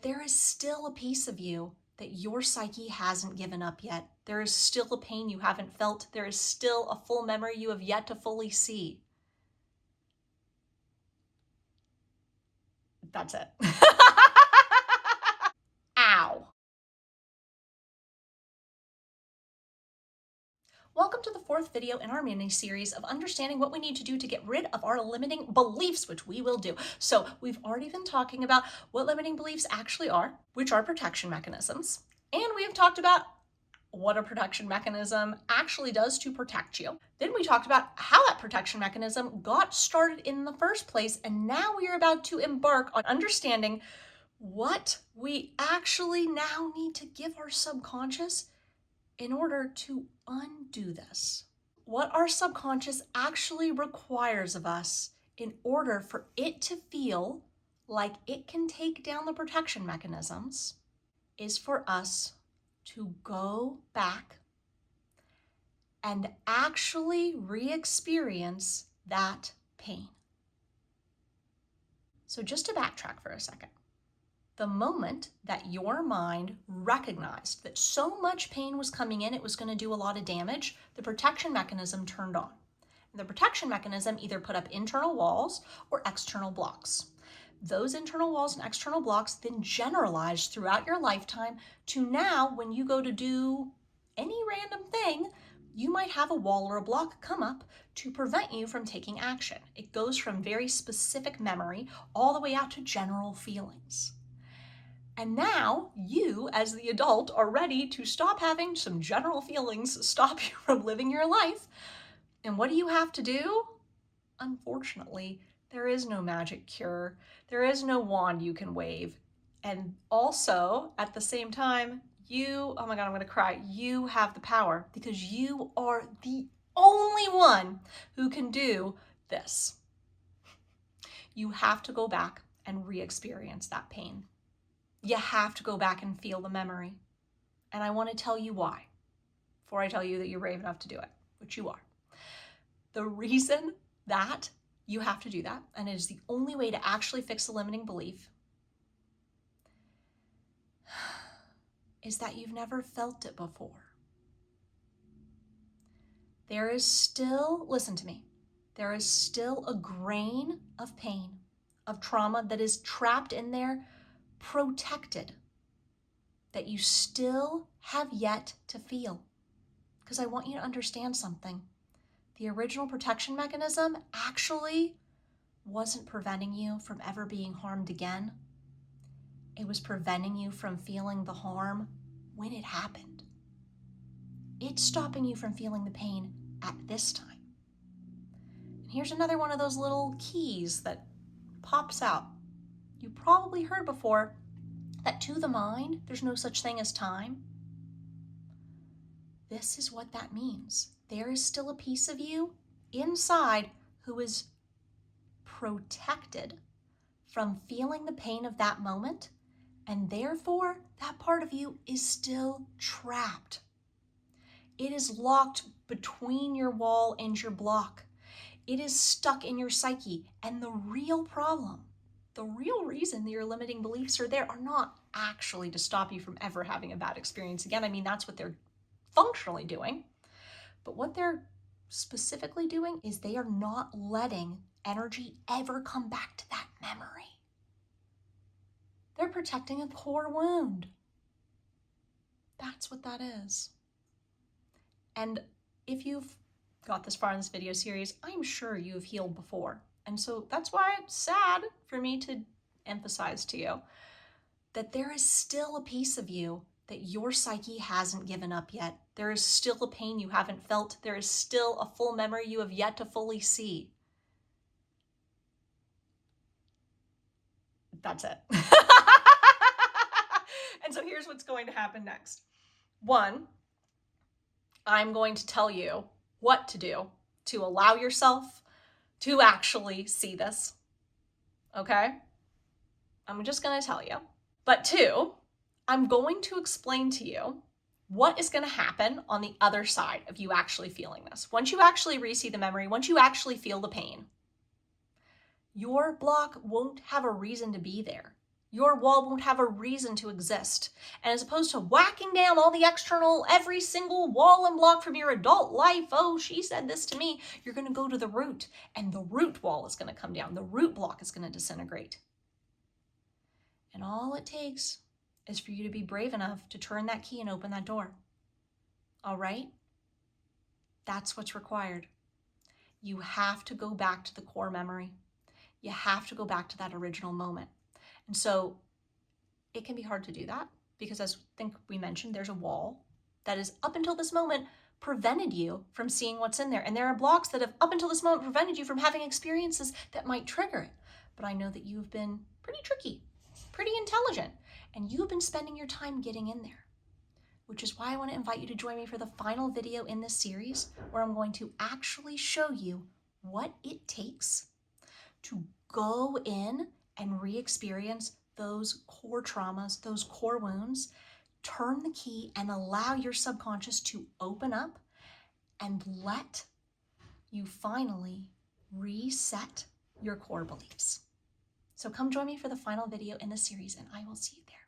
there is still a piece of you that your psyche hasn't given up yet. There is still a pain you haven't felt. There is still a full memory you have yet to fully see. That's it. Ow. Welcome to the fourth video in our mini-series of understanding what we need to do to get rid of our limiting beliefs, which we will do. So we've already been talking about what limiting beliefs actually are, which are protection mechanisms. And we have talked about what a protection mechanism actually does to protect you. Then we talked about how that protection mechanism got started in the first place. And now we are about to embark on understanding what we actually now need to give our subconscious in order to undo this. What our subconscious actually requires of us in order for it to feel like it can take down the protection mechanisms is for us to go back and actually re-experience that pain. So just to backtrack for a second, the moment that your mind recognized that so much pain was coming in, it was going to do a lot of damage, the protection mechanism turned on. And the protection mechanism either put up internal walls or external blocks. Those internal walls and external blocks then generalized throughout your lifetime to now when you go to do any random thing, you might have a wall or a block come up to prevent you from taking action. It goes from very specific memory all the way out to general feelings. And now you, as the adult, are ready to stop having some general feelings stop you from living your life. And what do you have to do? Unfortunately, there is no magic cure. There is no wand you can wave. And also, at the same time, oh my God, I'm gonna cry. You have the power because you are the only one who can do this. You have to go back and re-experience that pain. You have to go back and feel the memory. And I want to tell you why, before I tell you that you're brave enough to do it, which you are. The reason that you have to do that, and it is the only way to actually fix a limiting belief, is that you've never felt it before. There is still, listen to me, there is still a grain of pain, of trauma that is trapped in there, protected, that you still have yet to feel. Because I want you to understand something. The original protection mechanism actually wasn't preventing you from ever being harmed again. It was preventing you from feeling the harm when it happened. It's stopping you from feeling the pain at this time. And here's another one of those little keys that pops out. You probably heard before that to the mind, there's no such thing as time. This is what that means. There is still a piece of you inside who is protected from feeling the pain of that moment, and therefore that part of you is still trapped. It is locked between your wall and your block. It is stuck in your psyche, and the real problem, the real reason that your limiting beliefs are there are not actually to stop you from ever having a bad experience again. I mean, that's what they're functionally doing. But what they're specifically doing is they are not letting energy ever come back to that memory. They're protecting a core wound. That's what that is. And if you've got this far in this video series, I'm sure you've healed before. And so that's why it's sad for me to emphasize to you that there is still a piece of you that your psyche hasn't given up yet. There is still a pain you haven't felt. There is still a full memory you have yet to fully see. That's it. And so here's what's going to happen next. One, I'm going to tell you what to do to allow yourself to actually see this, okay? I'm just gonna tell you. But two, I'm going to explain to you what is gonna happen on the other side of you actually feeling this. Once you actually re-see the memory, once you actually feel the pain, your block won't have a reason to be there. your wall won't have a reason to exist. And as opposed to whacking down all the external, every single wall and block from your adult life, oh, she said this to me, you're going to go to the root, and the root wall is going to come down. The root block is going to disintegrate. And all it takes is for you to be brave enough to turn that key and open that door. All right? That's what's required. You have to go back to the core memory. You have to go back to that original moment. And so it can be hard to do that because, as I think we mentioned, there's a wall that is up until this moment prevented you from seeing what's in there. And there are blocks that have up until this moment prevented you from having experiences that might trigger it. But I know that you've been pretty tricky, pretty intelligent, and you've been spending your time getting in there, which is why I want to invite you to join me for the final video in this series, where I'm going to actually show you what it takes to go in and re-experience those core traumas, those core wounds, turn the key and allow your subconscious to open up and let you finally reset your core beliefs. So come join me for the final video in the series, and I will see you there.